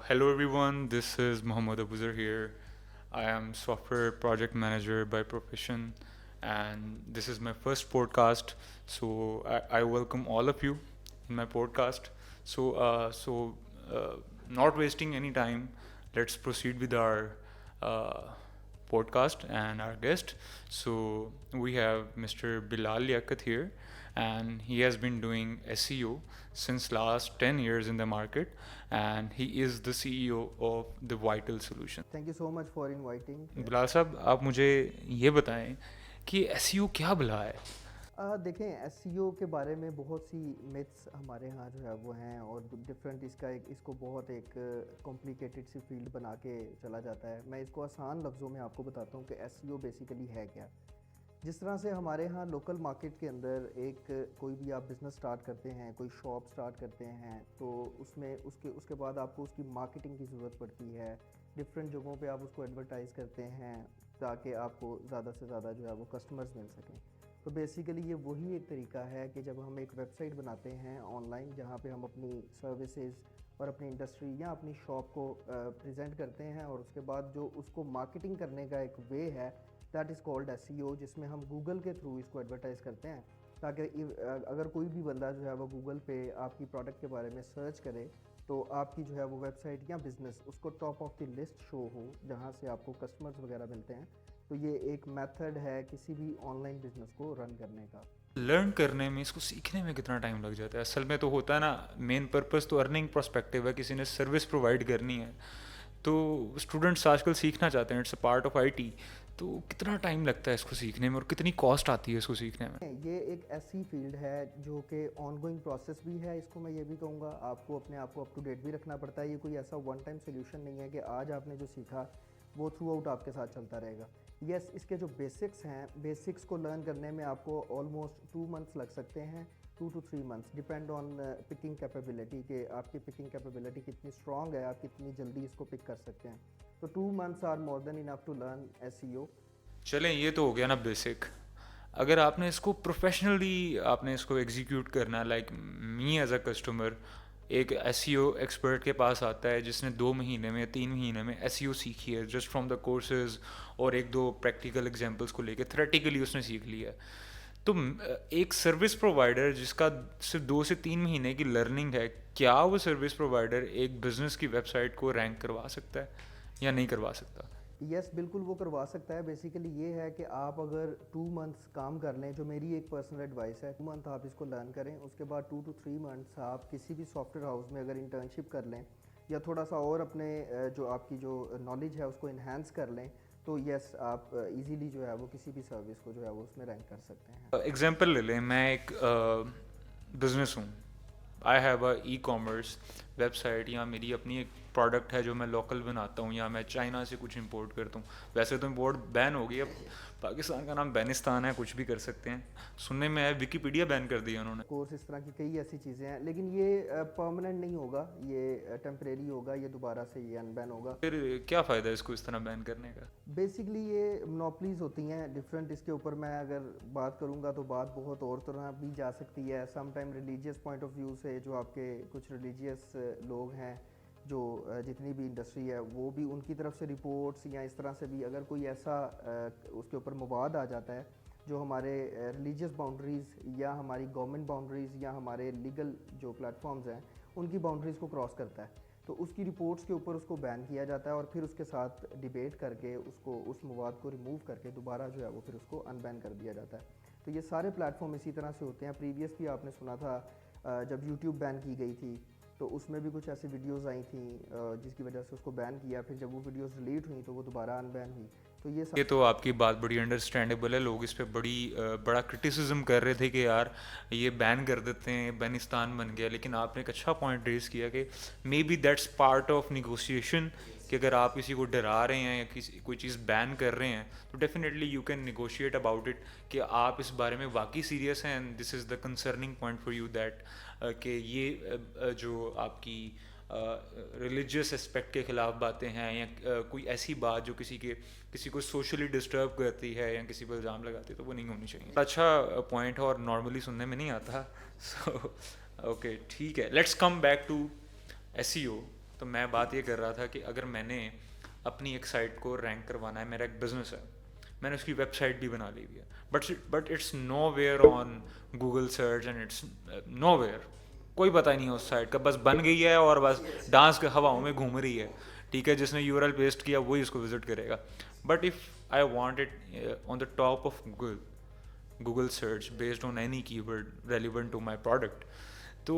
Hello everyone, this is Mohammad Abuzar here. I am software project manager by profession, and this is my first podcast. So I welcome all of you in my podcast. So not wasting any time, let's proceed with our uh, podcast and our guest. So we have Mr. Bilal Liaquat here, and he has been doing SEO since last 10 years in the market, and he is the CEO of the Vital Solution. Thank you so much for inviting. Bilal साहब, आप मुझे ये बताएं कि SEO क्या भला है? देखें, एसईओ के बारे में बहुत सी मिथ्स हमारे यहाँ जो है वो हैं, और डिफरेंट इसको बहुत एक कॉम्प्लिकेटेड सी फील्ड बना के चला जाता है। मैं इसको आसान लफ्ज़ों में आपको बताता हूँ कि एसईओ बेसिकली है क्या। जिस तरह से हमारे यहाँ लोकल मार्केट के अंदर एक कोई भी आप बिज़नेस स्टार्ट करते हैं, कोई शॉप स्टार्ट करते हैं, तो उसमें उसके उसके बाद आपको उसकी मार्केटिंग की ज़रूरत पड़ती है। डिफरेंट जगहों पे आप उसको एडवर्टाइज़ करते हैं ताकि आपको ज़्यादा से ज़्यादा जो है वो कस्टमर्स मिल सकें। तो बेसिकली ये वही एक तरीका है कि जब हम एक वेबसाइट बनाते हैं ऑनलाइन, जहाँ पे हम अपनी सर्विसेज और अपनी इंडस्ट्री या अपनी शॉप को प्रेजेंट करते हैं, और उसके बाद जो उसको मार्केटिंग करने का एक वे है, दैट इज़ कॉल्ड एसईओ, जिसमें हम गूगल के थ्रू इसको एडवर्टाइज़ करते हैं ताकि अगर कोई भी बंदा जो है वो गूगल पे आपकी प्रोडक्ट के बारे में सर्च करे, तो आपकी जो है वो वेबसाइट या बिज़नेस उसको top of the list show हो, जहाँ से आपको कस्टमर्स वगैरह मिलते हैं। तो ये एक मेथड है किसी भी ऑनलाइन बिजनेस को रन करने का। लर्न करने में, इसको सीखने में कितना टाइम लग जाता है? असल में तो होता है ना, मेन पर्पस तो अर्निंग प्रोस्पेक्टिव है, किसी ने सर्विस प्रोवाइड करनी है। तो स्टूडेंट्स आजकल सीखना चाहते हैं, it's a part of IT. तो कितना टाइम लगता है इसको सीखने में, और कितनी कॉस्ट आती है इसको सीखने में? ये एक ऐसी फील्ड है जो कि ऑनगोइंग प्रोसेस भी है। इसको मैं ये भी कहूँगा, आपको अपने आप को अप टू डेट भी रखना पड़ता है। ये कोई ऐसा वन टाइम सोल्यूशन नहीं है कि आज आपने जो सीखा वो थ्रू आउट आपके साथ चलता रहेगा। यस, इसके जो बेसिक्स हैं, बेसिक्स को लर्न करने में आपको ऑलमोस्ट 2 मंथ्स लग सकते हैं, 2 to 3 months, depend on picking capability, कि आपकी पिकिंग कैपेबिलिटी कितनी स्ट्रॉन्ग है, आप कितनी जल्दी इसको पिक कर सकते हैं। तो 2 months are more than enough to learn SEO. चलें, ये तो हो गया ना बेसिक। अगर आपने इसको प्रोफेशनली आपने इसको एग्जीक्यूट करना, like me as a customer एक एसईओ एक्सपर्ट के पास आता है जिसने 2 महीने में 3 महीने में एसईओ सीखी है जस्ट फ्रॉम द कोर्सेज, और एक दो प्रैक्टिकल एग्जांपल्स को लेके थ्योरेटिकली उसने सीख लिया है। तो एक सर्विस प्रोवाइडर जिसका सिर्फ 2 से 3 महीने की लर्निंग है, क्या वो सर्विस प्रोवाइडर एक बिजनेस की वेबसाइट को रैंक करवा सकता है या नहीं करवा सकता? यस, बिल्कुल वो करवा सकता है। बेसिकली ये है कि आप अगर 2 मंथ्स काम कर लें, जो मेरी एक पर्सनल एडवाइस है, 2 मंथ आप इसको लर्न करें, उसके बाद 2 to 3 मंथ्स आप किसी भी सॉफ्टवेयर हाउस में अगर इंटर्नशिप कर लें या थोड़ा सा और अपने जो आपकी जो नॉलेज है उसको इन्हांस कर लें, तो यस, आप इजीली जो है वो किसी भी सर्विस को जो है वो उसमें रैंक कर सकते हैं। एग्जांपल ले लें, मैं एक बिजनेस हूँ, I have a e commerce website, या मेरी अपनी एक प्रोडक्ट है जो मैं लोकल बनाता हूँ, या मैं चाइना से कुछ इंपोर्ट करता हूँ। वैसे तो इंपोर्ट बैन हो गई, अब पाकिस्तान का नाम बैनिस्तान है, कुछ भी कर सकते हैं। सुनने में है विकीपीडिया बैन कर दिया उन्होंने। कोर्स इस तरह की कई ऐसी चीज़ें हैं, लेकिन ये परमानेंट नहीं होगा, ये टेम्परेरी होगा, ये दोबारा से ये अनबैन होगा। फिर क्या फ़ायदा है इसको इस तरह बैन करने का? बेसिकली ये मोनोपलीज होती हैं डिफरेंट। इसके ऊपर मैं अगर बात करूंगा तो बात बहुत और तरह भी जा सकती है। Some time religious point of view से, जो आपके कुछ रिलीजियस लोग हैं, जो जितनी भी इंडस्ट्री है, वो भी उनकी तरफ से रिपोर्ट्स या इस तरह से भी अगर कोई ऐसा उसके ऊपर मवाद आ जाता है जो हमारे रिलीजियस बाउंड्रीज़ या हमारी गवर्नमेंट बाउंड्रीज़ या हमारे लीगल जो प्लेटफॉर्म्स हैं उनकी बाउंड्रीज़ को क्रॉस करता है, तो उसकी रिपोर्ट्स के ऊपर उसको बैन किया जाता है, और फिर उसके साथ डिबेट करके उसको उस मवाद को रिमूव करके दोबारा जो है वो फिर उसको अनबैन कर दिया जाता है। तो ये सारे प्लेटफॉर्म इसी तरह से होते हैं। प्रीवियस भी आपने सुना था जब यूट्यूब बैन की गई थी, तो उसमें भी कुछ ऐसी वीडियोस आई थी जिसकी वजह से उसको बैन किया। फिर जब वो वीडियोस डिलीट हुई तो वो दोबारा अनबैन हुई। तो ये तो आपकी बात बड़ी अंडरस्टैंडेबल है। लोग इस पे बड़ा क्रिटिसिज्म कर रहे थे कि यार ये बैन कर देते हैं, बैनिस्तान बन गया। लेकिन आपने एक अच्छा पॉइंट रेज किया कि may be that's part of negotiation, कि अगर आप किसी को डरा रहे हैं या किसी कोई चीज़ बैन कर रहे हैं, तो definitely you can negotiate about it, कि आप इस बारे में वाकई सीरियस हैं, and this is the concerning point for you that कि ये जो आपकी रिलीजियस एस्पेक्ट के ख़िलाफ़ बातें हैं, या कोई ऐसी बात जो किसी को सोशली डिस्टर्ब करती है या किसी पर इल्ज़ाम लगाती है, तो वो नहीं होनी चाहिए। अच्छा पॉइंट है, और नॉर्मली सुनने में नहीं आता। सो ओके, ठीक है, let's come back to SEO. तो मैं बात ये कर रहा था कि अगर मैंने अपनी एक साइट को रैंक करवाना है, मेरा एक बिजनेस है, मैंने उसकी वेबसाइट भी बना ली हुई है, but it's nowhere on Google search and it's nowhere, कोई पता ही नहीं है उस साइट का, बस बन गई है और बस डांस के हवाओं में घूम रही है, ठीक है, जिसने यूआरएल पेस्ट किया वही इसको विजिट करेगा. But if I want it on the top of Google search based on any keyword relevant to my product, तो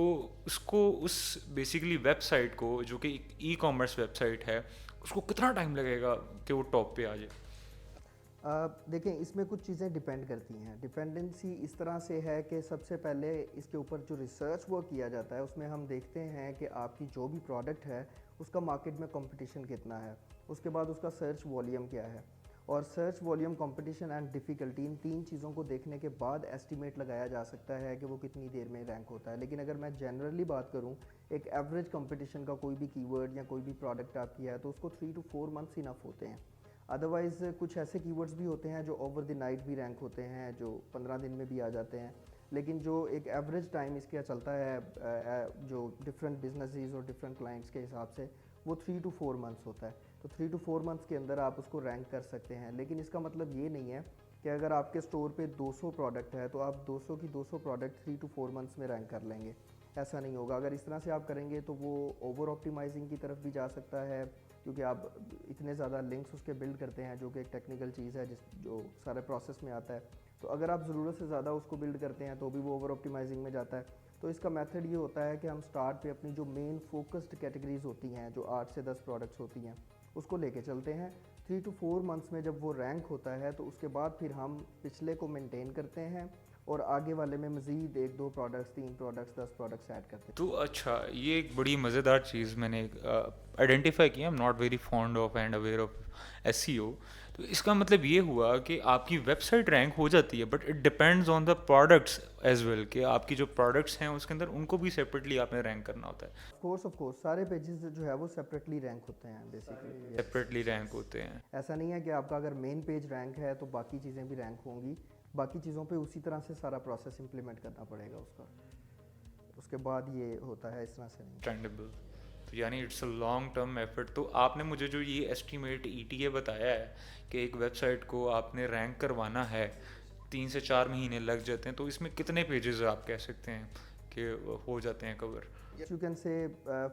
उसको उस बेसिकली वेबसाइट को जो कि ई कॉमर्स वेबसाइट है, उसको कितना टाइम लगेगा कि वो टॉप पे आ जाए? देखें, इसमें कुछ चीज़ें डिपेंड करती हैं. डिपेंडेंसी इस तरह से है कि सबसे पहले इसके ऊपर जो रिसर्च वो किया जाता है उसमें हम देखते हैं कि आपकी जो भी प्रोडक्ट है उसका मार्केट में कंपटीशन कितना है. उसके बाद उसका सर्च वॉल्यूम क्या है, और search volume, competition and difficulty, इन 3 चीज़ों को देखने के बाद एस्टिमेट लगाया जा सकता है कि वो कितनी देर में रैंक होता है. लेकिन अगर मैं जनरली बात करूं, एक एवरेज कंपटीशन का कोई भी कीवर्ड या कोई भी प्रोडक्ट आपकी है तो उसको 3 to 4 मंथ्स इनफ होते हैं. अदरवाइज़ कुछ ऐसे कीवर्ड्स भी होते हैं जो ओवर द नाइट भी रैंक होते हैं, जो 15 दिन में भी आ जाते हैं. लेकिन जो एक एवरेज टाइम इसका चलता है जो डिफरेंट बिजनेसेस और डिफरेंट क्लाइंट्स के हिसाब से, वो 3 to 4 मंथ्स होता है. तो 3 to 4 मंथ्स के अंदर आप उसको रैंक कर सकते हैं. लेकिन इसका मतलब ये नहीं है कि अगर आपके स्टोर पे 200 प्रोडक्ट है तो आप 200 की 200 प्रोडक्ट 3 to 4 मंथ्स में रैंक कर लेंगे. ऐसा नहीं होगा. अगर इस तरह से आप करेंगे तो वो ओवर ऑप्टिमाइजिंग की तरफ भी जा सकता है, क्योंकि आप इतने ज़्यादा लिंक्स उसके बिल्ड करते हैं जो कि एक टेक्निकल चीज़ है जो सारे प्रोसेस में आता है. तो अगर आप ज़रूरत से ज़्यादा उसको बिल्ड करते हैं तो भी वो ओवर ऑप्टिमाइजिंग में जाता है. तो इसका मेथड ये होता है कि हम स्टार्ट पे अपनी जो मेन फोकस्ड कैटेगरीज होती हैं, जो 8 से 10 प्रोडक्ट्स होती हैं, उसको लेके चलते हैं. 3 to 4 मंथ्स में जब वो रैंक होता है तो उसके बाद फिर हम पिछले को मेंटेन करते हैं और आगे वाले में मज़ीद 1-2 प्रोडक्ट्स, 3 प्रोडक्ट्स, 10 प्रोडक्ट्स ऐड करते हैं. तो अच्छा, ये एक बड़ी मज़ेदार चीज़ मैंने आइडेंटिफाई की. I am not very fond of and aware of SEO. तो इसका मतलब ये हुआ कि आपकी वेबसाइट रैंक हो जाती है, but it depends on the products as well, कि आपकी जो प्रोडक्ट्स हैं उसके अंदर उनको भी सेपरेटली आपने रैंक करना होता है. ऑफ कोर्स सारे पेजेस जो है वो सेपरेटली रैंक होते हैं बेसिकली. सेपरेटली रैंक होते हैं. ऐसा नहीं है कि आपका अगर मेन पेज रैंक है तो बाकी चीज़ें भी रैंक होंगी. बाकी चीज़ों पे उसी तरह से सारा प्रोसेस इंप्लीमेंट करना पड़ेगा उसका. उसके बाद ये होता है, इस तरह से नहीं. अंडरस्टैंडेबल. तो यानी it's a long term effort. तो आपने मुझे जो ये एस्टीमेट ईटीए बताया है कि एक वेबसाइट को आपने रैंक करवाना है, 3 से 4 महीने लग जाते हैं, तो इसमें कितने पेजेस आप कह सकते हैं कि हो जाते हैं cover? You can say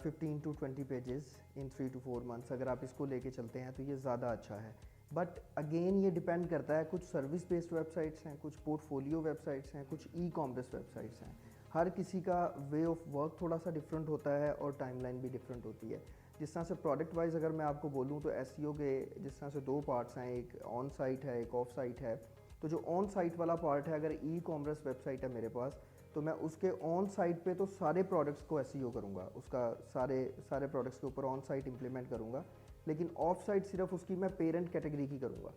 15 to 20 pages in 3 to 4 months. अगर आप इसको लेके चलते हैं तो ये ज़्यादा अच्छा है. बट अगेन ये डिपेंड करता है. कुछ सर्विस बेस्ड वेबसाइट्स हैं, कुछ पोर्टफोलियो वेबसाइट्स हैं, कुछ ई कॉमर्स वेबसाइट्स हैं. हर किसी का वे ऑफ वर्क थोड़ा सा डिफरेंट होता है और टाइमलाइन भी डिफरेंट होती है. जिस तरह से प्रोडक्ट वाइज अगर मैं आपको बोलूँ तो एसईओ के जिस तरह से 2 पार्ट्स हैं, एक ऑन साइट है, एक ऑफ साइट है. तो जो ऑन साइट वाला पार्ट है, अगर ई कॉमर्स वेबसाइट है मेरे पास, तो मैं उसके ऑन साइट पे तो सारे प्रोडक्ट्स को एसईओ करूँगा, उसका सारे प्रोडक्ट्स के ऊपर ऑन साइट इंप्लीमेंट करूँगा. लेकिन ऑफ साइट सिर्फ उसकी मैं पेरेंट कैटेगरी की करूँगा.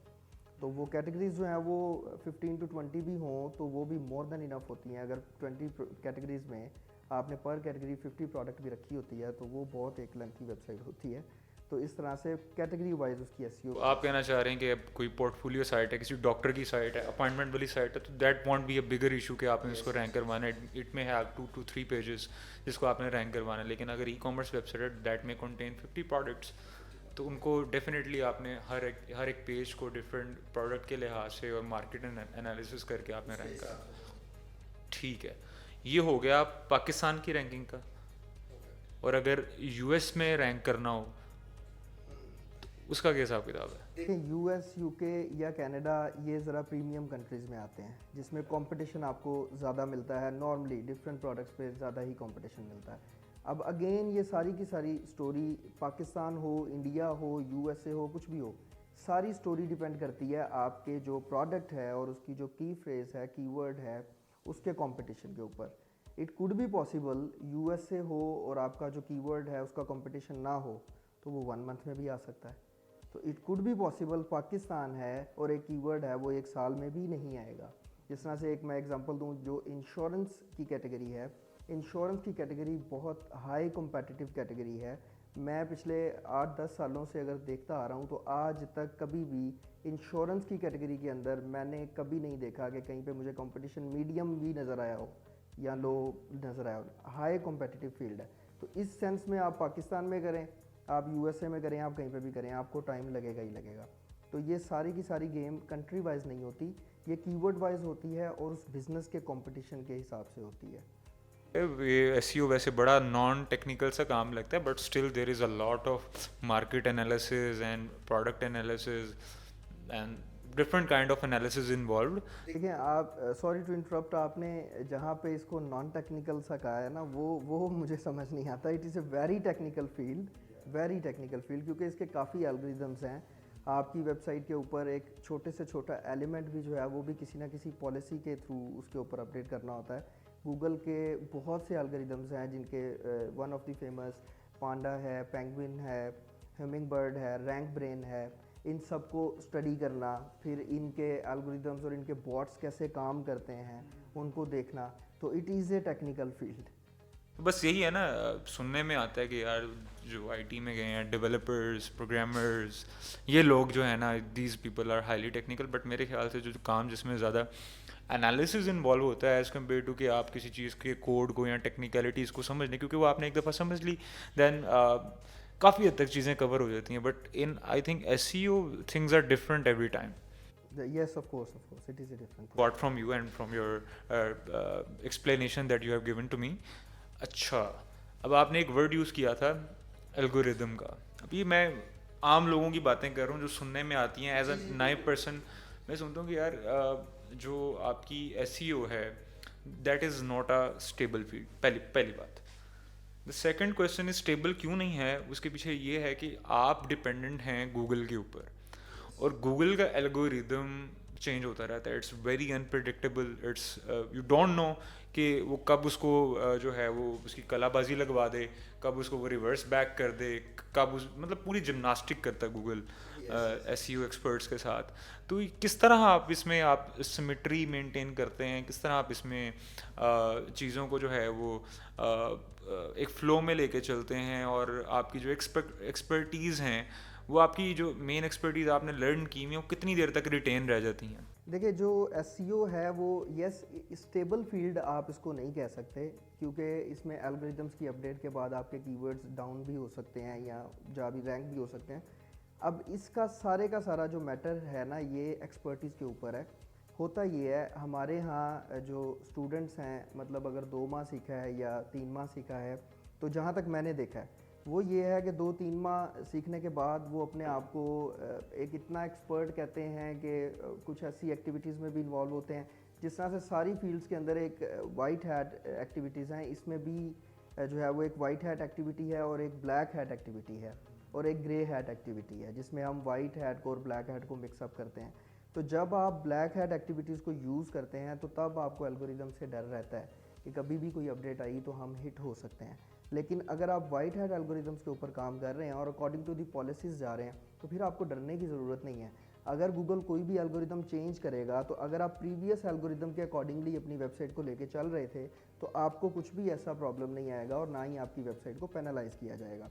तो वो कैटेगरीज जो हैं वो 15 to 20 भी हों तो वो भी मोर देन इनफ होती हैं. अगर 20 कैटेगरीज में आपने पर कैटेगरी 50 प्रोडक्ट भी रखी होती है तो वो बहुत एक लेंथी वेबसाइट होती है. तो इस तरह से कैटेगरी वाइज उसकी एसईओ. तो आप कहना चाह रहे हैं कि अब कोई पोर्टफोलियो साइट है, किसी डॉक्टर की साइट है, अपॉइंटमेंट वाली साइट है, तो that want be a bigger issue कि आपने उसको रैंक करवाना है. इट में हैव 2 to 3 पेजेस जिसको आपने रैंक करवाना है. लेकिन अगर ई कॉमर्स वेबसाइट है दैट में कंटेन 50 प्रोडक्ट्स, तो उनको डेफिनेटली आपने हर एक पेज को डिफरेंट प्रोडक्ट के लिहाज से और मार्केट एनालिसिस करके आपने रैंक करा. ठीक है, ये हो गया पाकिस्तान की रैंकिंग का. और अगर यूएस में रैंक करना हो तो उसका क्या हिसाब किताब है? देखिए, यूएस, यूके या कनाडा ये ज़रा प्रीमियम कंट्रीज़ में आते हैं जिसमें कंपटीशन आपको ज़्यादा मिलता है. नॉर्मली डिफरेंट प्रोडक्ट्स पे ज़्यादा ही कंपटीशन मिलता है. अब अगेन ये सारी की सारी स्टोरी, पाकिस्तान हो, इंडिया हो, यूएसए हो, कुछ भी हो, सारी स्टोरी डिपेंड करती है आपके जो प्रोडक्ट है और उसकी जो की फ्रेज है, कीवर्ड है, उसके कंपटीशन के ऊपर. It could be possible USA हो और आपका जो कीवर्ड है उसका कंपटीशन ना हो तो वो 1 मंथ में भी आ सकता है. तो it could be possible Pakistan है और एक कीवर्ड है वो 1 साल में भी नहीं आएगा. जिस तरह से एक मैं एग्जांपल दूं, जो इंश्योरेंस की कैटेगरी है, इंश्योरेंस की कैटेगरी बहुत हाई कॉम्पिटिटिव कैटेगरी है. मैं पिछले 8-10 सालों से अगर देखता आ रहा हूँ तो आज तक कभी भी इंश्योरेंस की कैटेगरी के अंदर मैंने कभी नहीं देखा कि कहीं पे मुझे कंपटीशन मीडियम भी नज़र आया हो या लो नज़र आया हो. हाई कॉम्पिटिटिव फील्ड है. तो इस सेंस में आप पाकिस्तान में करें, आप यूएसए में करें, आप कहीं पे भी करें, आपको टाइम लगेगा ही लगेगा। तो ये सारी की सारी गेम कंट्री वाइज नहीं होती, ये कीवर्ड वाइज होती है और उस बिज़नेस के कंपटीशन के हिसाब से होती है। ये एसईओ वैसे बड़ा नॉन टेक्निकल सा काम लगता है, but still there is a lot of market analysis and product analysis and different kind of analysis involved. देखिए आप, सॉरी टू इंटरप्ट, आपने जहाँ पे इसको नॉन टेक्निकल सा कहा है ना, वो मुझे समझ नहीं आता। It is a very technical field, very technical field, क्योंकि इसके काफ़ी एल्गोरिदम्स हैं। आपकी वेबसाइट के ऊपर एक छोटे से छोटा एलिमेंट भी जो है वो भी किसी ना किसी पॉलिसी के थ्रू उसके ऊपर अपडेट करना होता है। गूगल के बहुत से एल्गोरिदम्स हैं जिनके वन ऑफ द फेमस पांडा है, पेंगुइन है, हमिंग बर्ड है, रैंक ब्रेन है। इन सब को स्टडी करना, फिर इनके एल्गोरिदम्स और इनके बॉट्स कैसे काम करते हैं उनको देखना, तो it is a technical field. बस यही है ना, सुनने में आता है कि यार जो आईटी में गए हैं, डेवलपर्स, प्रोग्रामर्स, ये लोग जो है ना, these people are highly technical, but मेरे ख्याल से जो काम जिसमें ज़्यादा एनालिसिस इन्वॉल्व होता है एज़ कम्पेयर टू कि आप किसी चीज़ के कोड को या टेक्निकलिटीज़ को समझने, क्योंकि वो आपने एक दफ़ा समझ ली देन काफ़ी हद तक चीज़ें कवर हो जाती हैं, but in I think SEO things are different every time. Yes, of course, it is a different thing. Apart from you and from your explanation that you have given to me. अच्छा, अब आपने एक word use किया था algorithm का। अभी मैं आम लोगों की बातें कर रहा हूँ जो सुनने में आती हैं एज अ नाइव पर्सन। मैं सुनता हूँ कि यार जो आपकी एसईओ है that is not a stable field. पहली पहली बात। The second question is stable क्यों नहीं है, उसके पीछे ये है कि आप डिपेंडेंट हैं गूगल के ऊपर, और गूगल का एल्गोरिदम चेंज होता रहता है। It's very unpredictable. It's you don't know कि वो कब उसको जो है वो उसकी कलाबाजी लगवा दे, कब उसको वो रिवर्स बैक कर दे, कब उस मतलब पूरी जिमनास्टिक करता है गूगल एसईओ एक्सपर्ट्स के साथ। तो किस तरह आप इसमें आप सिमेट्री मेंटेन करते हैं, किस तरह आप इसमें चीज़ों को जो है वो एक फ़्लो में लेके चलते हैं, और आपकी जो एक्सपर्टीज़ हैं वो आपकी जो मेन एक्सपर्टीज़ आपने लर्न की हुई है वो कितनी देर तक रिटेन रह जाती हैं? देखिए जो एसईओ है वो, यस, स्टेबल फील्ड आप इसको नहीं कह सकते, क्योंकि इसमें एल्गोरिदम्स की अपडेट के बाद आपके कीवर्ड्स डाउन भी हो सकते हैं या जा भी रैंक भी हो सकते हैं। अब इसका सारे का सारा जो मैटर है ना, ये एक्सपर्टीज़ के ऊपर है। होता ये है हमारे यहाँ जो स्टूडेंट्स हैं, मतलब अगर 2 माह सीखा है या 3 माह सीखा है, तो जहाँ तक मैंने देखा है वो ये है कि 2-3 माह सीखने के बाद वो अपने आप को एक इतना एक्सपर्ट कहते हैं कि कुछ ऐसी एक्टिविटीज़ में भी इन्वॉल्व होते हैं जिस तरह से सारी फील्ड्स के अंदर एक वाइट हैट एक्टिविटीज़ हैं, इसमें भी जो है वो एक वाइट हैट एक्टिविटी है और एक ब्लैक हैट एक्टिविटी है और एक ग्रे हैट एक्टिविटी है, जिसमें हम वाइट हैट को और ब्लैक हैट को मिक्सअप करते हैं। तो जब आप ब्लैक हैट एक्टिविटीज़ को यूज़ करते हैं तो तब आपको एल्गोरिदम से डर रहता है कि कभी भी कोई अपडेट आई तो हम हिट हो सकते हैं। लेकिन अगर आप वाइट हैट एल्गोरिदम्स के ऊपर काम कर रहे हैं और अकॉर्डिंग टू दी पॉलिसीज़ जा रहे हैं, तो फिर आपको डरने की ज़रूरत नहीं है। अगर गूगल कोई भी एल्गोरिदम चेंज करेगा, तो अगर आप प्रीवियस एल्गोरिदम के अकॉर्डिंगली अपनी वेबसाइट को लेके चल रहे थे, तो आपको कुछ भी ऐसा प्रॉब्लम नहीं आएगा और ना ही आपकी वेबसाइट को पेनलाइज किया जाएगा।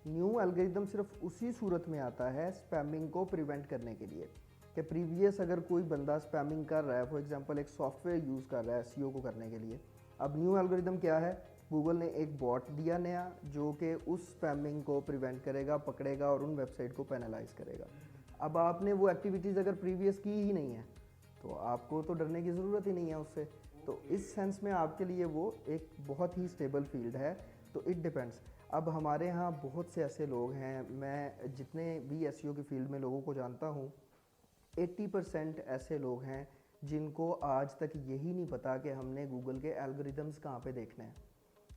न्यू एल्गोरिदम सिर्फ उसी सूरत में आता है स्पैमिंग को प्रिवेंट करने के लिए, कि प्रीवियस अगर कोई बंदा स्पैमिंग कर रहा है, फॉर एग्जांपल एक सॉफ्टवेयर यूज़ कर रहा है एसईओ को करने के लिए, अब न्यू एल्गोरिदम क्या है, गूगल ने एक बॉट दिया नया जो कि उस स्पैमिंग को प्रिवेंट करेगा, पकड़ेगा और उन वेबसाइट को पेनलाइज करेगा। अब आपने वो एक्टिविटीज़ अगर प्रीवियस की ही नहीं है तो आपको तो डरने की ज़रूरत ही नहीं है उससे। तो इस सेंस में आपके लिए वो एक बहुत ही स्टेबल फील्ड है। तो इट डिपेंड्स। अब हमारे यहाँ बहुत से ऐसे लोग हैं, मैं जितने भी एसईओ की फील्ड में लोगों को जानता हूँ, 80% ऐसे लोग हैं जिनको आज तक यही नहीं पता कि हमने गूगल के एल्गोरिदम्स कहाँ पे देखने हैं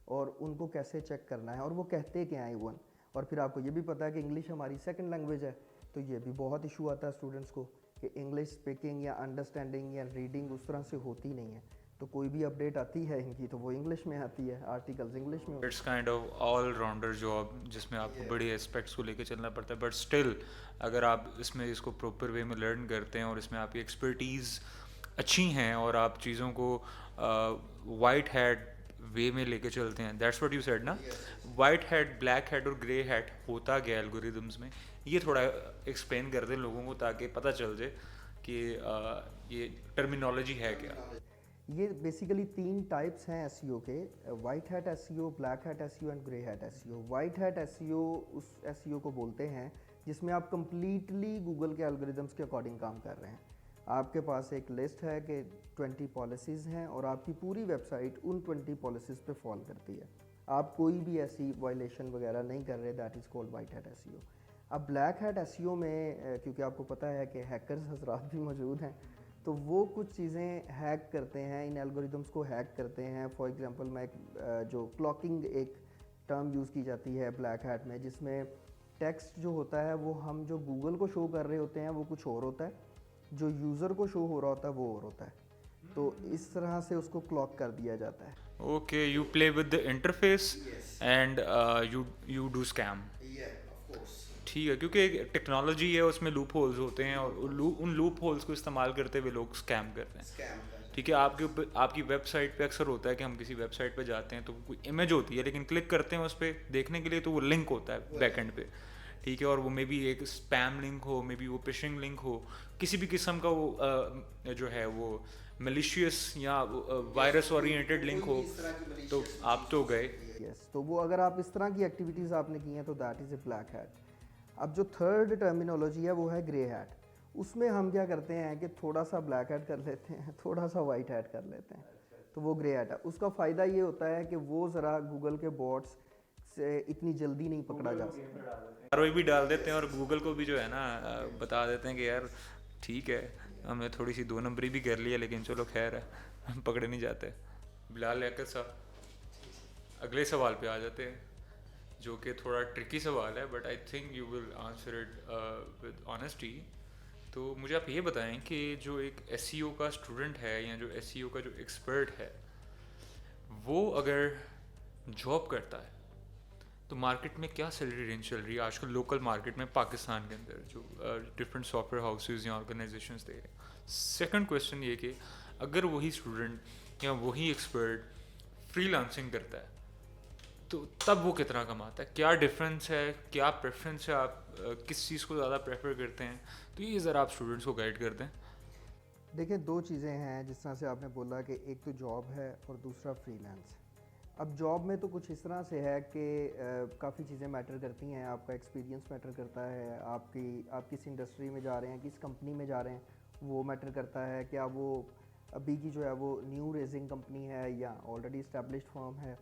और उनको कैसे चेक करना है और वो कहते क्या हैं इवन। और फिर आपको ये भी पता है कि इंग्लिश हमारी सेकंड लैंग्वेज है, तो ये भी बहुत इशू आता है स्टूडेंट्स को कि इंग्लिश स्पीकिंग या अंडरस्टैंडिंग या रीडिंग उस तरह से होती नहीं है। तो कोई भी अपडेट आती है इनकी तो वो इंग्लिश में आती है, आर्टिकल्स इंग्लिश में। It's kind of all rounder job जिसमें आपको बड़ी एस्पेक्ट्स को लेके चलना पड़ता है, बट स्टिल अगर आप इसमें इसको प्रॉपर वे में लर्न करते हैं और इसमें आपकी एक्सपर्टीज़ अच्छी हैं और आप चीज़ों को वाइट हैट वे में लेके चलते हैं, दैट्स व्हाट यू सेड ना। वाइट हैट, ब्लैक हैट और ग्रे हैट होता गया एल्गोरिदम्स में, ये थोड़ा एक्सप्लेन कर दें लोगों को ताकि पता चल जाए कि ये टर्मिनोलॉजी है क्या। ये बेसिकली 3 टाइप्स हैं एसईओ के, white hat SEO, black hat SEO and grey hat SEO. White hat SEO उस एसईओ को बोलते हैं जिसमें आप कंप्लीटली गूगल के एल्गोरिदम्स के अकॉर्डिंग काम कर रहे हैं। आपके पास एक लिस्ट है कि 20 पॉलिसीज़ हैं और आपकी पूरी वेबसाइट उन 20 पॉलिसीज़ पे फॉल करती है। आप कोई भी ऐसी वायलेशन वगैरह नहीं कर रहे, that is called white hat SEO. अब ब्लैक हैट एसईओ में क्योंकि आपको पता है कि हैकर्स हजरात भी मौजूद हैं, तो वो कुछ चीज़ें हैक करते हैं, इन एल्गोरिदम्स को हैक करते हैं। फॉर एग्जांपल मैं जो क्लॉकिंग एक टर्म यूज़ की जाती है ब्लैक हैट में, जिसमें टेक्स्ट जो होता है वो हम जो गूगल को शो कर रहे होते हैं वो कुछ और होता है, जो यूज़र को शो हो रहा होता है वो और होता है। तो इस तरह से उसको क्लॉक कर दिया जाता है। Okay, you play with the interface and you do scam. ठीक है, क्योंकि एक टेक्नोलॉजी है, उसमें लूप होल्स होते हैं और उन लूप होल्स को इस्तेमाल करते हुए लोग स्कैम करते हैं। ठीक है, आपकी वेबसाइट पे अक्सर होता है कि हम किसी वेबसाइट पे जाते हैं तो कोई इमेज होती है, लेकिन क्लिक करते हैं उस पर देखने के लिए तो वो लिंक होता है बैकएंड पे। ठीक है, और वो मे बी एक स्पैम लिंक हो, मे बी वो फिशिंग लिंक हो, किसी भी किस्म का वो जो है वो मलिशियस या वायरस ओरिएंटेड लिंक हो, तो आप तो गए। यस, तो वो अगर आप इस तरह की एक्टिविटीज़ आपने की हैं तो that is a black hat. अब जो थर्ड टर्मिनोलॉजी है वो है ग्रे हैट। उसमें हम क्या करते हैं कि थोड़ा सा ब्लैक हैट कर लेते हैं, थोड़ा सा वाइट हैट कर लेते हैं, तो वो ग्रे हैट है। उसका फ़ायदा ये होता है कि वो ज़रा गूगल के बॉट्स से इतनी जल्दी नहीं पकड़ा जा सकता। आरओई भी डाल देते हैं और गूगल को भी जो है ना बता देते हैं कि यार ठीक है, हमने थोड़ी सी 2 नंबरी भी कर लिया, लेकिन चलो खैर है, हम पकड़े नहीं जाते। बिलाल लियाकत साहब, अगले सवाल पे आ जाते हैं, जो कि थोड़ा ट्रिकी सवाल है, but I think you will answer it with honesty. तो मुझे आप ये बताएं कि जो एक एसईओ का स्टूडेंट है या जो एसईओ का जो एक्सपर्ट है, वो अगर जॉब करता है तो मार्केट में क्या सैलरी रेंज चल रही है आजकल लोकल मार्केट में पाकिस्तान के अंदर, जो डिफरेंट सॉफ्टवेयर हाउसेज या ऑर्गेनाइजेशंस दे रहे हैं। सेकंड क्वेश्चन ये कि अगर वही स्टूडेंट या वही एक्सपर्ट फ्रीलांसिंग करता है तो तब वो कितना कमाता है, क्या डिफरेंस है, क्या प्रेफरेंस है, आप किस चीज़ को ज़्यादा प्रेफर करते हैं, तो ये ज़रा आप स्टूडेंट्स को गाइड कर दें। देखिए, 2 चीज़ें हैं जिस तरह से आपने बोला कि एक तो जॉब है और दूसरा फ्रीलांस। अब जॉब में तो कुछ इस तरह से है कि काफ़ी चीज़ें मैटर करती हैं। आपका एक्सपीरियंस मैटर करता है, आप किस इंडस्ट्री में जा रहे हैं, किस कंपनी में जा रहे हैं, वो मैटर करता है। क्या वो अभी की जो है वो न्यू रेजिंग कंपनी है या ऑलरेडी इस्टेब्लिश्ड फर्म है,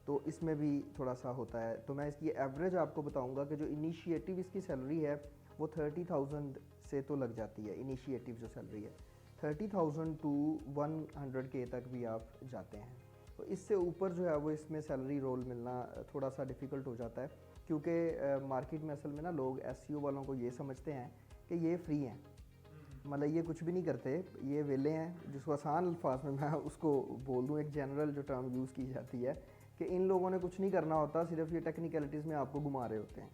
तो इसमें भी थोड़ा सा होता है। तो मैं इसकी एवरेज आपको बताऊंगा कि जो इनिशिएटिव इसकी सैलरी है वो 30,000 से तो लग जाती है। इनिशिएटिव जो सैलरी है 30,000 टू 100K तक भी आप जाते हैं। तो इससे ऊपर जो है वो इसमें सैलरी रोल मिलना थोड़ा सा डिफ़िकल्ट हो जाता है, क्योंकि मार्केट में असल में ना लोग एसईओ वालों को ये समझते हैं कि ये फ्री हैं, मतलब ये कुछ भी नहीं करते, ये वेले हैं। जिसको आसान अल्फाज में मैं उसको बोल दूँ, एक जनरल जो टर्म यूज़ की जाती है कि इन लोगों ने कुछ नहीं करना होता, सिर्फ ये टेक्निकलिटीज़ में आपको घुमा रहे होते हैं।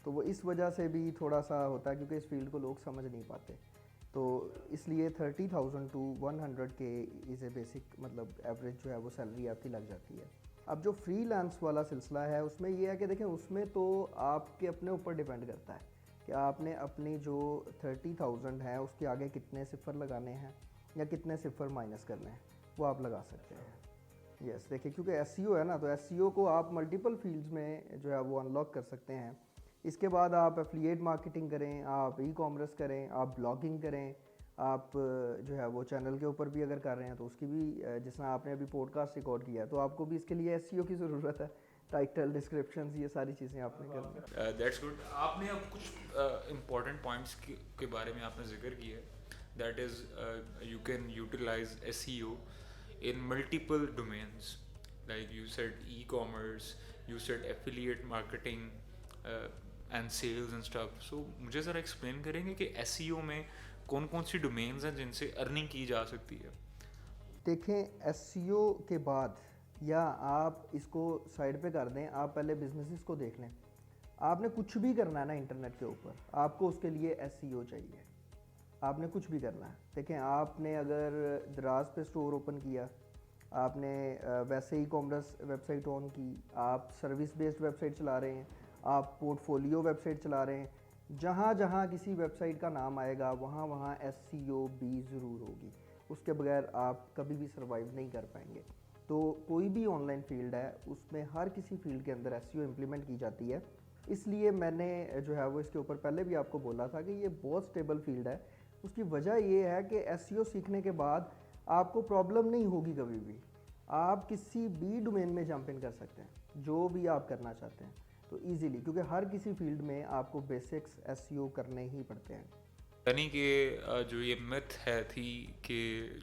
तो वो इस वजह से भी थोड़ा सा होता है, क्योंकि इस फील्ड को लोग समझ नहीं पाते। तो इसलिए 30,000 to 100K is a basic, मतलब एवरेज जो है वो सैलरी आपकी लग जाती है। अब जो फ्रीलांस वाला सिलसिला है उसमें ये है कि देखें, उसमें तो आपके अपने ऊपर डिपेंड करता है कि आपने अपनी जो 30,000 है उसके आगे कितने सिफर लगाने हैं या कितने सिफर माइनस करने हैं, वो आप लगा सकते हैं। यस, देखिए, क्योंकि एसईओ है ना, तो एसईओ को आप मल्टीपल फील्ड्स में जो है वो अनलॉक कर सकते हैं। इसके बाद आप एफिलिएट मार्केटिंग करें, आप ई कॉमर्स करें, आप ब्लॉगिंग करें, आप जो है वो चैनल के ऊपर भी अगर कर रहे हैं तो उसकी भी, जिस तरह आपने अभी पॉडकास्ट रिकॉर्ड किया है, तो आपको भी इसके लिए एसईओ की ज़रूरत है। टाइटल, डिस्क्रिप्शन, ये सारी चीज़ें आपने करनी है। That's good. आपने अब कुछ इम्पोर्टेंट पॉइंट्स के बारे में आपने जिक्र किया है, that is you can utilize SEO in multiple domains, like you said e-commerce, you said affiliate marketing and sales and stuff. So मुझे ज़रा explain करेंगे कि SEO में कौन कौन सी domains हैं जिनसे अर्निंग की जा सकती है। देखें, एसईओ के बाद या आप इसको साइड पे कर दें, आप पहले बिजनेसेस को देख लें। आपने कुछ भी करना है ना इंटरनेट के ऊपर, आपको उसके लिए एसईओ चाहिए। आपने कुछ भी करना है। देखें, आपने अगर दराज पे स्टोर ओपन किया, आपने वैसे ही कॉमर्स वेबसाइट ऑन की, आप सर्विस बेस्ड वेबसाइट चला रहे हैं, आप पोर्टफोलियो वेबसाइट चला रहे हैं, जहाँ जहाँ किसी वेबसाइट का नाम आएगा वहाँ वहाँ एसईओ भी ज़रूर होगी। उसके बगैर आप कभी भी सर्वाइव नहीं कर पाएंगे। तो कोई भी ऑनलाइन फील्ड है उसमें हर किसी फील्ड के अंदर एसईओ इम्प्लीमेंट की जाती है। इसलिए मैंने जो है वो इसके ऊपर पहले भी आपको बोला था कि ये बहुत स्टेबल फील्ड है। उसकी वजह ये है कि एसईओ सीखने के बाद आपको प्रॉब्लम नहीं होगी कभी भी। आप किसी भी डोमेन में जंप इन कर सकते हैं जो भी आप करना चाहते हैं तो इजीली, क्योंकि हर किसी फील्ड में आपको बेसिक्स एसईओ करने ही पड़ते हैं। यानी कि जो ये मिथ है थी कि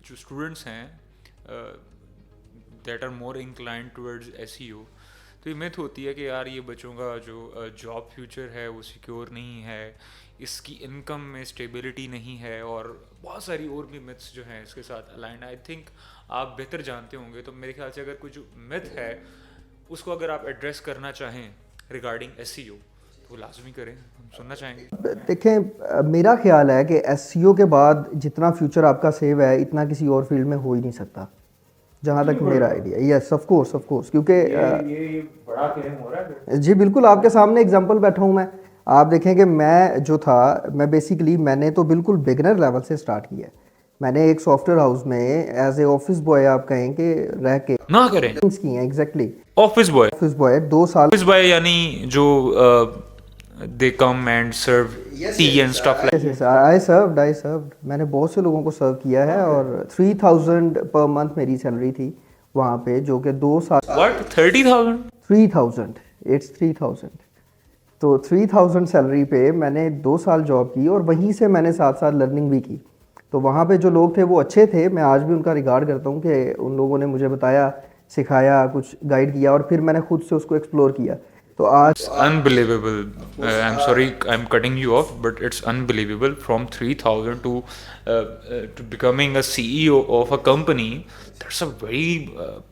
जो स्टूडेंट्स हैं that are more inclined towards SEO, तो ये मिथ होती है कि यार ये बच्चों का जो जॉब फ्यूचर है वो सिक्योर नहीं है, इसकी इनकम में स्टेबिलिटी नहीं है, और बहुत सारी और भी मिथ्स जो हैं इसके साथ अलाइंड। आई थिंक आप बेहतर जानते होंगे, तो मेरे ख्याल से अगर कोई जो मिथ है उसको अगर आप एड्रेस करना चाहें रिगार्डिंग एसईओ तो लाजमी करें, हम सुनना चाहेंगे। देखें, मेरा ख्याल है कि एसईओ के बाद जितना फ्यूचर आपका सेव है इतना किसी और फील्ड में हो ही नहीं सकता, जहाँ तक मेरा आइडिया। यस, ऑफ कोर्स, क्योंकि ये बड़ा क्लेम हो रहा है। जी बिल्कुल, आपके सामने एग्जांपल बैठा हूँ मैं। आप देखें कि मैं जो था, मैं बेसिकली मैंने तो बिल्कुल बिगनर लेवल से स्टार्ट किया है। मैंने एक सॉफ्टवेयर हाउस में एज ए ऑफिस बॉय, आप कहें कि रह के ना करें things की हैं। Exactly, office boy. Office boy 2 साल। ऑफिस बॉय यानी जो they come and serve tea and stuff like. I served, मैंने बहुत से लोगों को सर्व किया है और 3000 पर मंथ मेरी सैलरी थी वहाँ पे, जो कि 2 साल। व्हाट 30,000? 3000, इट्स 3000। तो 3000 सैलरी पे मैंने 2 साल जॉब की और वहीं से मैंने साथ साथ लर्निंग भी की। तो वहाँ पे जो लोग थे वो अच्छे थे, मैं आज भी उनका रिगार्ड करता हूँ कि उन लोगों ने मुझे बताया, सिखाया, कुछ गाइड किया और फिर मैंने खुद से उसको एक्सप्लोर किया। तो आज Unbelievable. I'm sorry, I'm cutting you off, but it's unbelievable. From 3,000 to becoming a CEO of a company, that's a very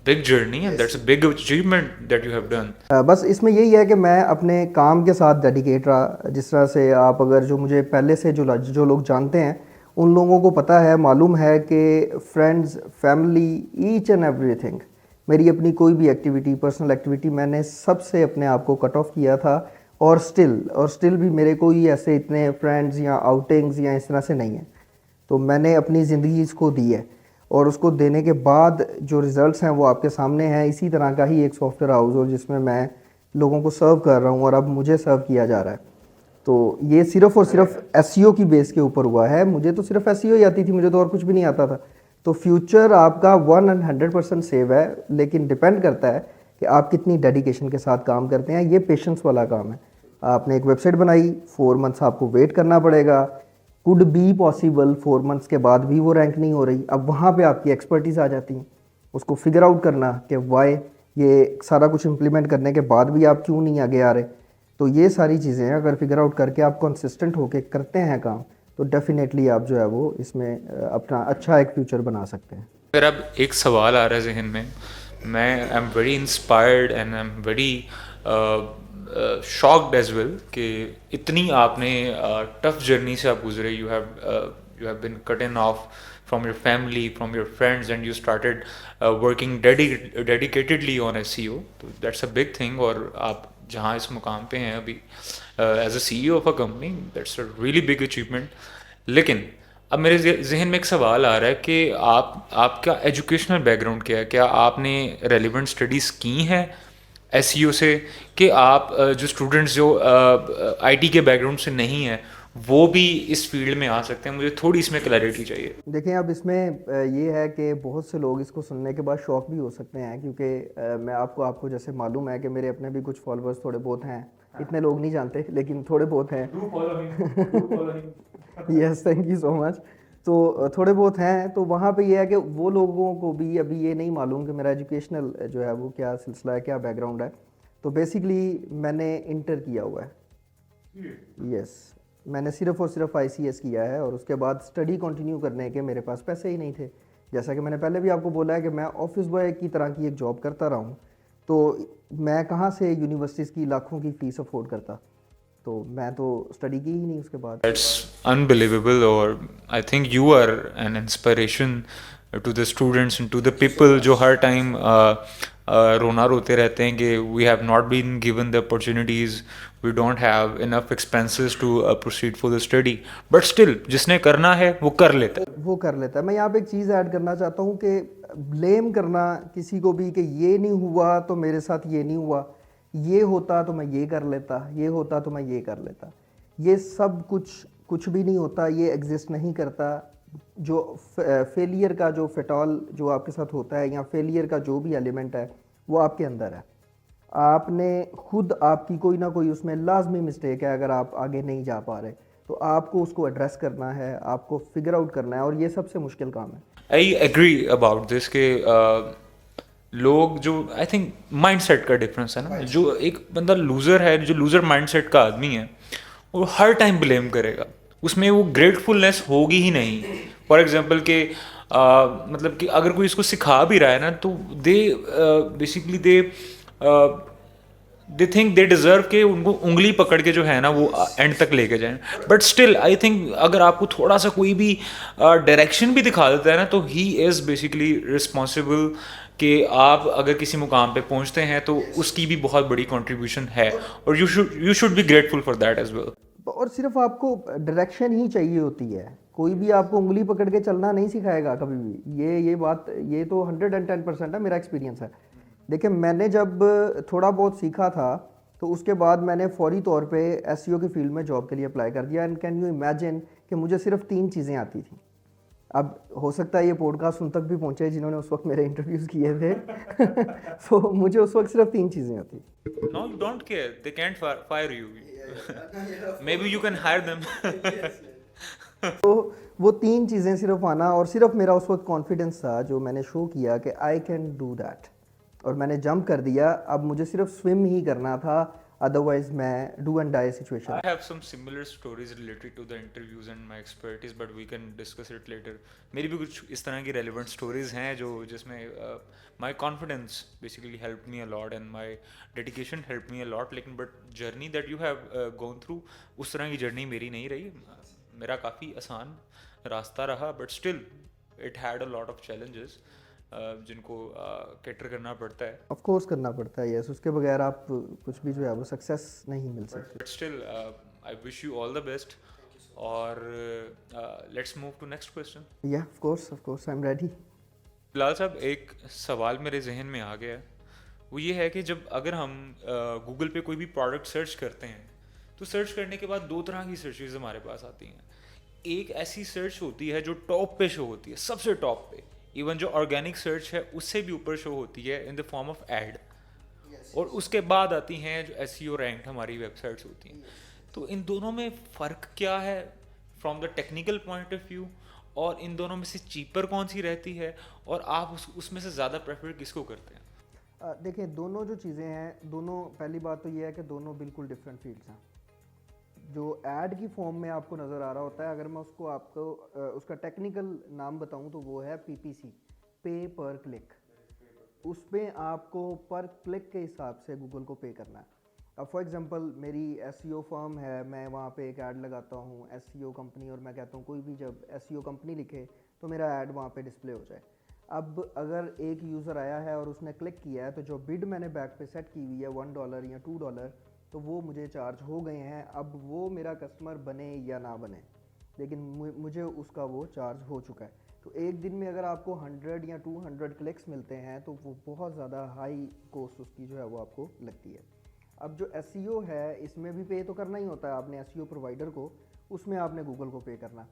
big journey, and that's a big achievement that you have done. बस इसमें यही है कि मैं अपने काम के साथ डेडिकेट रहा। जिस तरह से आप अगर जो मुझे पहले से जो लोग जानते हैं उन लोगों को पता है, मालूम है कि friends, family, each and everything, मेरी अपनी कोई भी एक्टिविटी, पर्सनल एक्टिविटी, मैंने सबसे अपने आप को कट ऑफ किया था। और स्टिल भी मेरे कोई ऐसे इतने फ्रेंड्स या आउटिंग्स या इस तरह से नहीं है। तो मैंने अपनी ज़िंदगी इसको दी है और उसको देने के बाद जो रिज़ल्ट्स हैं वो आपके सामने हैं। इसी तरह का ही एक सॉफ्टवेयर हाउस और जिसमें मैं लोगों को सर्व कर रहा हूँ और अब मुझे सर्व किया जा रहा है। तो ये सिर्फ़ और सिर्फ एसईओ की बेस के ऊपर हुआ है। मुझे तो सिर्फ एसईओ ही आती थी, मुझे तो और कुछ भी नहीं आता था। तो फ्यूचर आपका 100% सेव है, लेकिन डिपेंड करता है कि आप कितनी डेडिकेशन के साथ काम करते हैं। ये पेशेंस वाला काम है। आपने एक वेबसाइट बनाई, 4 मंथ्स आपको वेट करना पड़ेगा। कुड बी पॉसिबल 4 मंथ्स के बाद भी वो रैंक नहीं हो रही, अब वहाँ पे आपकी एक्सपर्टीज़ आ जाती है। उसको फिगर आउट करना कि वाई, ये सारा कुछ इम्प्लीमेंट करने के बाद भी आप क्यों नहीं आगे आ रहे। तो ये सारी चीज़ें अगर फिगर आउट करके आप कंसिस्टेंट होके करते हैं काम, तो डेफिनेटली आप जो है वो इसमें अपना अच्छा एक फ्यूचर बना सकते हैं। मेरा अब एक सवाल आ रहा है जहन में, मैं I am very inspired and I am very shocked as well कि इतनी आपने टफ जर्नी से आप गुजरे। You have been cut off from your family, from your friends, and you started working dedicatedly on SEO. तो that's a big thing, और आप जहाँ इस मुकाम पे हैं अभी as a CEO of a company, that's a really big achievement. लेकिन अब मेरे जहन में एक सवाल आ रहा है कि आपका एजुकेशनल बैकग्राउंड क्या है? क्या आपने रेलिवेंट स्टडीज़ की हैं SEO से, कि आप जो स्टूडेंट्स जो IT के बैकग्राउंड से नहीं हैं वो भी इस फील्ड में आ सकते हैं? मुझे थोड़ी इसमें क्लैरिटी चाहिए। देखें, अब इसमें ये है कि बहुत से लोग इसको सुनने के बाद शॉक भी हो सकते हैं, क्योंकि मैं आपको जैसे मालूम है कि मेरे अपने भी कुछ फॉलोअर्स थोड़े बहुत हैं। इतने लोग नहीं जानते लेकिन थोड़े बहुत हैं। Yes, thank you so much. तो थोड़े बहुत हैं, तो वहाँ पे ये है कि वो लोगों को भी अभी ये नहीं मालूम कि मेरा एजुकेशनल जो है वो क्या सिलसिला है, क्या बैकग्राउंड है। तो बेसिकली मैंने इंटर किया हुआ है। यस, मैंने सिर्फ और सिर्फ ICS किया है और उसके बाद स्टडी कंटिन्यू करने के मेरे पास पैसे ही नहीं थे। जैसा कि मैंने पहले भी आपको बोला है कि मैं ऑफिस बॉय की तरह की एक जॉब करता रहा हूँ, तो मैं कहाँ से यूनिवर्सिटीज़ की लाखों की फ़ीस अफोर्ड करता। तो मैं तो स्टडी की ही नहीं उसके बाद। That's unbelievable, और I think you are an inspiration to the students and to the people जो हर टाइम रोना रोते रहते हैं कि we have not been given the opportunities, we don't have enough expenses to proceed for the study, but still जिसने करना है वो कर लेता है। वो कर लेता है। मैं यहाँ पे एक चीज़ ऐड करना चाहता हूँ कि ब्लेम करना किसी को भी कि ये नहीं हुआ तो मेरे साथ ये नहीं हुआ, ये होता तो मैं ये कर लेता, ये होता तो मैं ये कर लेता, ये सब कुछ भी नहीं होता, ये एग्जिस्ट नहीं करता। जो फेलियर का जो फेटॉल जो आपके साथ होता है या फेलियर का जो भी एलिमेंट है वो आपके अंदर है। आपने खुद आपकी कोई ना कोई उसमें लाजमी मिस्टेक है। अगर आप आगे नहीं जा पा रहे तो आपको उसको एड्रेस करना है, आपको फिगर आउट करना है, और ये सबसे मुश्किल काम है। आई एग्री अबाउट दिस के लोग जो आई थिंक माइंडसेट का डिफरेंस है ना, जो एक बंदा लूज़र है, जो लूज़र माइंडसेट का आदमी है, वो हर टाइम ब्लेम करेगा, उसमें वो ग्रेटफुलनेस होगी ही नहीं। फॉर एग्जांपल कि मतलब कि अगर कोई इसको सिखा भी रहा है ना, तो they basically they think they deserve के उनको उंगली पकड़ के जो है ना वो एंड तक लेके जाएं। बट स्टिल आई थिंक अगर आपको थोड़ा सा कोई भी डायरेक्शन भी दिखा देता है ना, तो ही इज़ बेसिकली रिस्पॉन्सिबल कि आप अगर किसी मुकाम पे पहुंचते हैं तो उसकी भी बहुत बड़ी कंट्रीब्यूशन है, और you should be grateful for that as well. और सिर्फ आपको डायरेक्शन ही चाहिए होती है, कोई भी आपको उंगली पकड़ के चलना नहीं सिखाएगा कभी भी। ये बात, ये तो 110% है, मेरा एक्सपीरियंस है। देखिए, मैंने जब थोड़ा बहुत सीखा था तो उसके बाद मैंने फौरी तौर पे एसईओ की फील्ड में जॉब के लिए अप्लाई कर दिया। एंड कैन यू इमेजिन कि मुझे सिर्फ 3 चीज़ें आती थी। अब हो सकता है ये पॉडकास्ट उन तक भी पहुंचे जिन्होंने उस वक्त मेरे इंटरव्यूज़ किए थे तो मुझे उस वक्त सिर्फ 3 चीज़ें आती। No, you don't care. They can't fire you. Maybe you can hire them. तो वो 3 चीज़ें सिर्फ आना, और सिर्फ मेरा उस वक्त कॉन्फिडेंस था जो मैंने शो किया कि आई कैन डू दैट, और मैंने जंप कर दिया। अब मुझे सिर्फ स्विम ही करना था, अदरवाइज मैं do and die situation. I have some similar stories related to the interviews and my expertise, but we can discuss it later. मेरी भी कुछ इस तरह की relevant stories हैं जो जिसमें my confidence basically helped me a lot and my dedication helped me a lot. लेकिन but journey that you have gone through, उस तरह की journey मेरी नहीं रही। मेरा काफ़ी आसान रास्ता रहा, but still it had a lot of challenges जिनको कैटर करना पड़ता है। ऑफ कोर्स करना पड़ता है, यस। उसके बगैर आप कुछ भी जो है वो सक्सेस नहीं मिल सकती। But still I wish you all the best, और let's move to next question. Yeah of course I am ready. Bilal sahab, एक सवाल मेरे जहन में आ गया, वो ये है कि जब अगर हम गूगल पे कोई भी प्रोडक्ट सर्च करते हैं तो सर्च करने के बाद 2 तरह की सर्चेज हमारे पास आती हैं। एक ऐसी सर्च होती है जो टॉप पे शो होती है, सबसे टॉप पे, इवन जो ऑर्गेनिक सर्च है उससे भी ऊपर शो होती है in the form of ad, और उसके बाद आती हैं जो एसईओ रैंक्ड हमारी वेबसाइट्स होती हैं। तो इन दोनों में फ़र्क क्या है from the technical point of view, और इन दोनों में से चीपर कौन सी रहती है, और आप उसमें से ज़्यादा प्रेफर किसको करते हैं? देखिए, दोनों जो चीज़ें हैं, दोनों, पहली बात तो ये है कि दोनों बिल्कुल डिफरेंट फील्ड्स हैं। जो ऐड की फॉर्म में आपको नज़र आ रहा होता है, अगर मैं उसको आपको उसका टेक्निकल नाम बताऊं तो वो है पीपीसी, पे पर क्लिक। उसमें आपको पर क्लिक के हिसाब से गूगल को पे करना है। अब फॉर एग्जांपल मेरी एसईओ फर्म है, मैं वहाँ पे एक ऐड लगाता हूँ एसईओ कंपनी, और मैं कहता हूँ कोई भी जब एसईओ कंपनी लिखे तो मेरा ऐड वहाँ पे डिस्प्ले हो जाए। अब अगर एक यूज़र आया है और उसने क्लिक किया है, तो जो बिड मैंने बैक पे सेट की हुई है $1 या $2, तो वो मुझे चार्ज हो गए हैं। अब वो मेरा कस्टमर बने या ना बने, लेकिन मुझे उसका वो चार्ज हो चुका है। तो एक दिन में अगर आपको 100 या 200 क्लिक्स मिलते हैं तो वो बहुत ज़्यादा हाई कॉस्ट उसकी जो है वो आपको लगती है। अब जो एसईओ है, इसमें भी पे तो करना ही होता है आपने एसईओ प्रोवाइडर को, उसमें आपने गूगल को पे करना।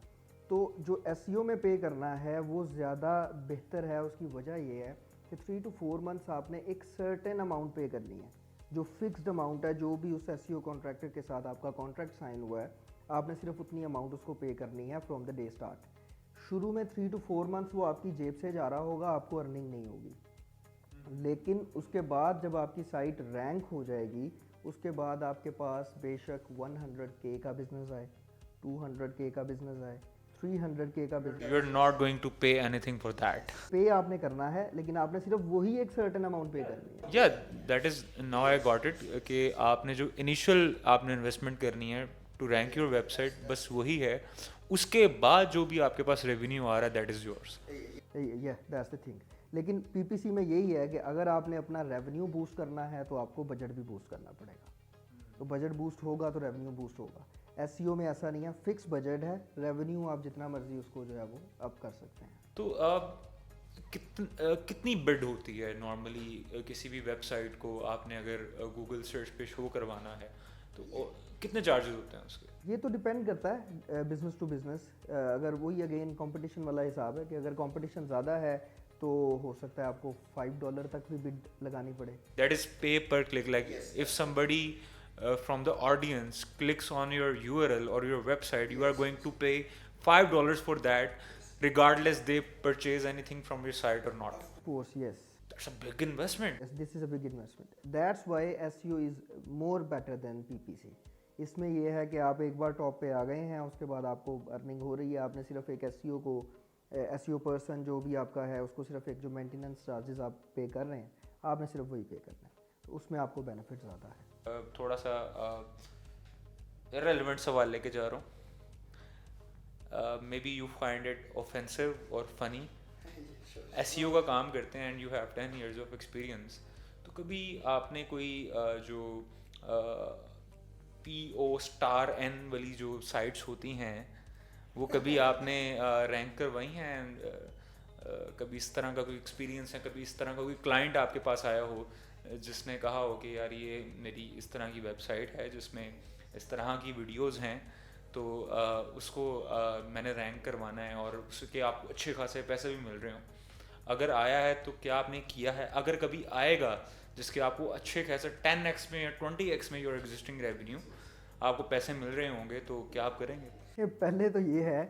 तो जो एसईओ में पे करना है वो ज़्यादा बेहतर है। उसकी वजह ये है कि 3 to 4 मंथ्स आपने एक सर्टेन अमाउंट पे करनी है, जो फिक्स्ड अमाउंट है, जो भी उस एसईओ कॉन्ट्रैक्टर के साथ आपका कॉन्ट्रैक्ट साइन हुआ है, आपने सिर्फ उतनी अमाउंट उसको पे करनी है फ्रॉम द डे स्टार्ट। शुरू में 3 to 4 मंथ्स वो आपकी जेब से जा रहा होगा, आपको अर्निंग नहीं होगी। लेकिन उसके बाद जब आपकी साइट रैंक हो जाएगी, उसके बाद आपके पास बेशक 100K का बिजनेस आए, 200K का बिजनेस आए, 300K का business, you are not going to pay anything for that. Pay आपने करना है, लेकिन आपने सिर्फ वही एक सर्टेन अमाउंट पे करनी है। या that is now I got it कि आपने जो इनिशियल आपने इन्वेस्टमेंट करनी है टू रैंक योर वेबसाइट, बस वही है। उसके बाद जो भी आपके पास रेवेन्यू आ रहा है दैट इज़ योर्स। या दैट्स द थिंग। लेकिन पीपीसी में यही है कि अगर आपने अपना रेवेन्यू बूस्ट करना है तो आपको बजट भी बूस्ट करना पड़ेगा। तो बजट बूस्ट होगा तो रेवेन्यू बूस्ट होगा। एसईओ में ऐसा नहीं है, फिक्स बजट है, रेवेन्यू आप जितना मर्जी उसको जो है वो अप कर सकते हैं। तो कितनी बिड होती है नॉर्मली किसी भी वेबसाइट को आपने अगर गूगल सर्च पे शो करवाना है तो कितने चार्जेस होते हैं उसके? ये तो डिपेंड करता है बिजनेस टू बिजनेस। अगर वही अगेन कंपटीशन वाला हिसाब है कि अगर कंपटीशन ज़्यादा है तो हो सकता है आपको $5 तक भी बिड लगानी पड़े। That is pay per click. Like if somebody from the audience clicks on your URL or your website, you are going to pay $5 for that, regardless they purchase anything from your site or not. Of course, yes. That's a big investment. Yes, this is a big investment. That's why SEO is more better than PPC. इसमें ये है कि आप एक बार top पे आ गए हैं, उसके बाद आपको अर्निंग हो रही है। आपने सिर्फ एक SEO को SEO पर्सन जो भी आपका है उसको सिर्फ एक जो मेंटेनेंस चार्जेस आप पे कर रहे हैं, आपने सिर्फ वही पे करना है, तो उसमें आपको बेनिफिट ज़्यादा है। थोड़ा सा irrelevant सवाल लेके जा रहा हूँ। May be you find it offensive और फनी। SEO का काम करते हैं and you have 10 years of experience, तो कभी आपने कोई जो PO*N वाली जो साइट्स होती हैं वो कभी आपने रैंक करवाई हैं? कभी इस तरह का कोई एक्सपीरियंस है, कभी इस तरह का कोई क्लाइंट आपके पास आया हो जिसने कहा हो कि यार ये मेरी इस तरह की वेबसाइट है जिसमें इस तरह की वीडियोस हैं, तो उसको मैंने रैंक करवाना है और उसके आपको अच्छे खासे पैसे भी मिल रहे हो? अगर आया है तो क्या आपने किया है? अगर कभी आएगा जिसके आपको अच्छे खासे 10x में या 20x में योर एग्जिस्टिंग रेवेन्यू आपको पैसे मिल रहे होंगे, तो क्या आप करेंगे? पहले तो ये है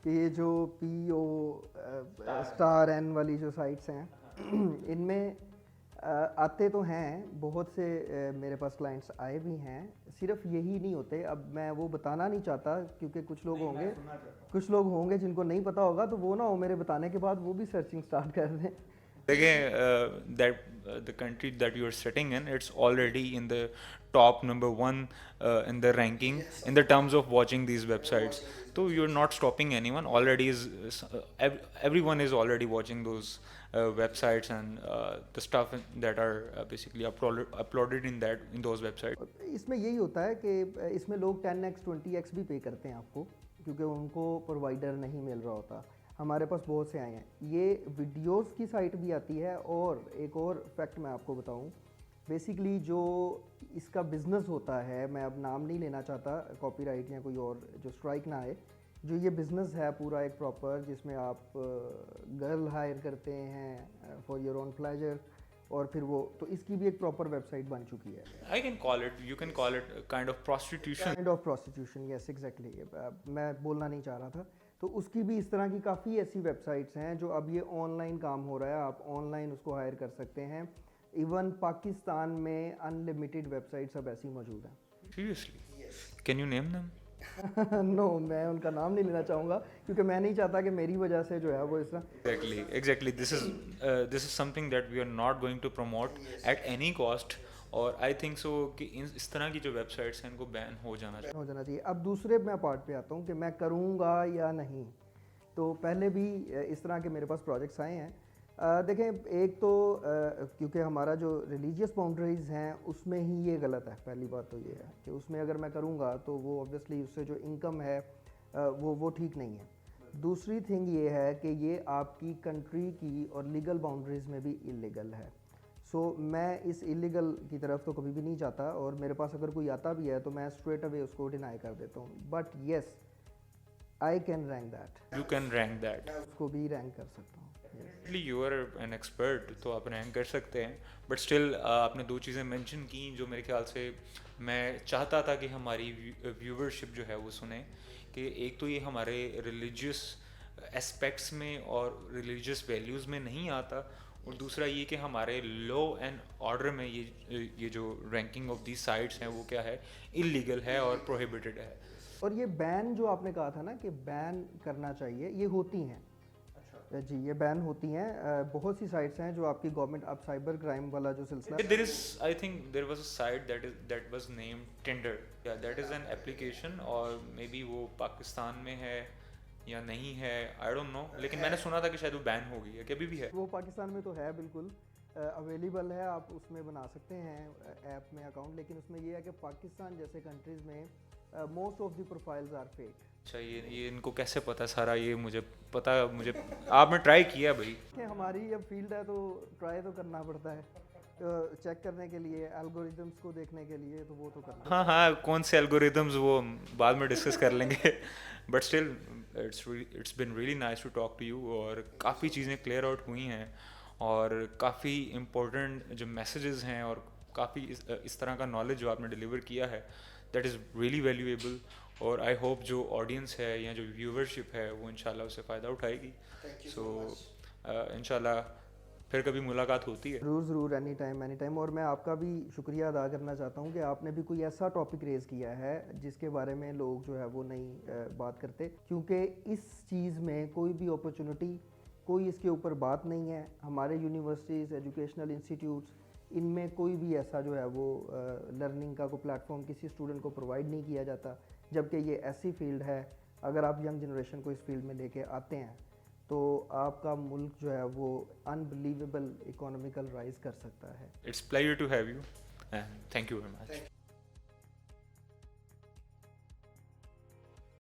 कि ये जो PO*N वाली जो साइट्स हैं इनमें आते तो हैं बहुत से, मेरे पास क्लाइंट्स आए भी हैं। सिर्फ यही नहीं होते, अब मैं वो बताना नहीं चाहता क्योंकि कुछ लोग होंगे जिनको नहीं पता होगा, तो वो ना हो मेरे बताने के बाद वो भी सर्चिंग स्टार्ट कर दें। देखें that the country that you are sitting in, it's already in the top number 1 in the ranking in the terms of watching these websites. So you're not stopping anyone. Already everyone is already watching those websites and the stuff that are basically uploaded in those websites. इसमें यही होता है कि इसमें लोग 10x 20x भी पे करते हैं आपको, क्योंकि उनको प्रोवाइडर नहीं मिल रहा होता। हमारे पास बहुत से आए हैं। ये वीडियोस की साइट भी आती है। और एक और फैक्ट मैं आपको बताऊं, बेसिकली जो इसका बिज़नेस होता है, मैं अब नाम नहीं लेना चाहता कॉपीराइट या कोई और जो स्ट्राइक ना आए, जो ये बिज़नेस है पूरा एक प्रॉपर, जिसमें आप गर्ल हायर करते हैं फॉर योर ओन प्लेजर, और फिर वो, तो इसकी भी एक प्रॉपर वेबसाइट बन चुकी है। You can call it kind of prostitution. Kind of prostitution, yes exactly. मैं बोलना नहीं चाह रहा था। तो उसकी भी इस तरह की काफ़ी ऐसी वेबसाइट्स हैं जो अब ये ऑनलाइन काम हो रहा है, आप ऑनलाइन उसको हायर कर सकते हैं। इवन पाकिस्तान में अनलिमिटेड वेबसाइट्स अब ऐसी मौजूद हैं। Seriously? Can you name them? No मैं उनका नाम नहीं लेना चाहूँगा क्योंकि मैं नहीं चाहता कि मेरी वजह से जो है वो इस तरह। Exactly. This is something that we are not going to promote at any cost. और आई थिंक सो कि इस तरह की जो वेबसाइट्स हैं इनको बैन हो जाना चाहिए। अब दूसरे मैं पार्ट पे आता हूँ कि मैं करूँगा या नहीं। तो पहले भी इस तरह के मेरे पास प्रोजेक्ट्स आए हैं। देखें, एक तो क्योंकि हमारा जो रिलीजियस बाउंड्रीज हैं उसमें ही ये गलत है। पहली बात तो ये है कि उसमें अगर मैं करूँगा तो वो ऑब्वियसली उससे जो इनकम है वो ठीक नहीं है। दूसरी थिंग ये है कि ये आपकी कंट्री की और लीगल बाउंड्रीज में भी इलीगल है। सो मैं इस इलीगल की तरफ तो कभी भी नहीं जाता, और मेरे पास अगर कोई आता भी है तो मैं स्ट्रेट अवे उसको डिनाई कर देता हूँ। But yes, I can rank that. You can rank that. उसको भी रैंक कर सकता हूँ। यू आर एन एक्सपर्ट, तो आप रैंक कर सकते हैं। बट स्टिल आपने दो चीज़ें मेंशन की जो मेरे ख्याल से मैं चाहता था कि हमारी व्यूवरशिप जो है वो सुने, कि एक तो ये हमारे रिलीजियस एस्पेक्ट्स में और रिलीजियस वैल्यूज़ में नहीं आता, और दूसरा ये कि हमारे लॉ एंड ऑर्डर में ये जो रैंकिंग ऑफ दी साइट्स हैं वो क्या है, इलीगल है और प्रोहिबिटेड है। और ये बैन जो आपने कहा था ना कि बैन करना चाहिए, ये होती हैं। जी ये बैन होती हैं। बहुत सी साइट्स हैं जो आपकी गवर्नमेंट, अब साइबर क्राइम वाला जो सिलसिला है। There is, I think there was a site that was named Tinder. Yeah, that is an application, और maybe वो पाकिस्तान में है या नहीं है, I don't know, लेकिन मैंने सुना था कि शायद वो बैन हो गई है, कि अभी भी है। वो पाकिस्तान में तो है बिल्कुल अवेलेबल है, आप उसमें बना सकते हैं ऐप में अकाउंट, लेकिन उसमें ये है कि पाकिस्तान जैसे कंट्रीज़ में most of the profiles are fake. अच्छा, ये इनको कैसे पता सारा? ये मुझे पता, मुझे आपने ट्राई किया भाई? हमारी अब फील्ड है तो ट्राई तो करना पड़ता है चेक करने के लिए, एल्गोरिदम्स को देखने के लिए, तो वो तो करना। हाँ हाँ, कौन से एल्गोरिदम्स वो बाद में डिस्कस कर लेंगे। But still it's been really nice to talk to you, और काफ़ी चीज़ें क्लियर आउट हुई हैं, और काफ़ी इम्पोर्टेंट जो मैसेजेस हैं, और काफ़ी इस तरह का नॉलेज जो आपने डिलीवर किया है, दैट इज़ रियली वैल्यूएबल। और आई होप जो ऑडियंस है या जो व्यूवरशिप है वो इंशाल्लाह उससे फ़ायदा उठाएगी। सो इंशाल्लाह फिर कभी मुलाकात होती है। ज़रूर ज़रूर, एनी टाइम। और मैं आपका भी शुक्रिया अदा करना चाहता हूँ कि आपने भी कोई ऐसा टॉपिक रेज़ किया है जिसके बारे में लोग जो है वो नहीं बात करते, क्योंकि इस चीज़ में कोई भी अपॉर्चुनिटी, कोई इसके ऊपर बात नहीं है। हमारे यूनिवर्सिटीज़, एजुकेशनल इंस्टीट्यूट्स, इनमें कोई भी ऐसा जो है वो लर्निंग का कोई प्लेटफॉर्म किसी स्टूडेंट को प्रोवाइड नहीं किया जाता, जबकि ये ऐसी फील्ड है, अगर आप यंग जनरेशन को इस फील्ड में लेके आते हैं तो आपका मुल्क जो है वो अनबिलीवेबल इकोनॉमिकल राइज कर सकता है। It's pleasure to have you, and thank you very much.